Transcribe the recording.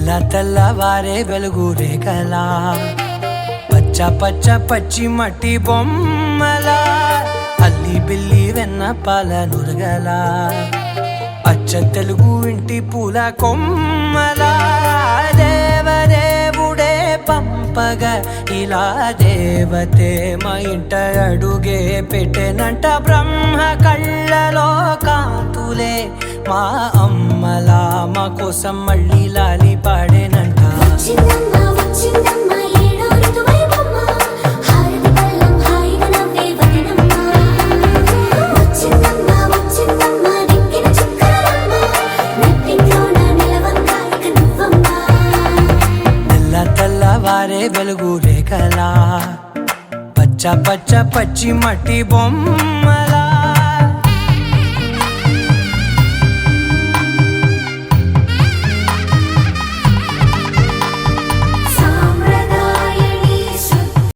తెల్ల తెల్లవారే వెలుగు రేఖలా పచ్చ పచ్చ పచ్చి మట్టి బొమ్మలా అల్లి బిల్లి వెన్న పాల నురగలా అచ్చ తెలుగు ఇంటి పూల కొమ్మలా దేవదేవుడే పంపగా ఇలా దేవతే మా ఇంట అడుగే పెట్టెనంట బ్రహ్మ కళ్ళలో కాంతులే మా అమ్మలా మా కోసం మళ్ళీ లాలి పాడేనంట తెల్లవారే వెలుగు రేఖలా పచ్చ పచ్చ పచ్చి మట్టి బొమ్మలా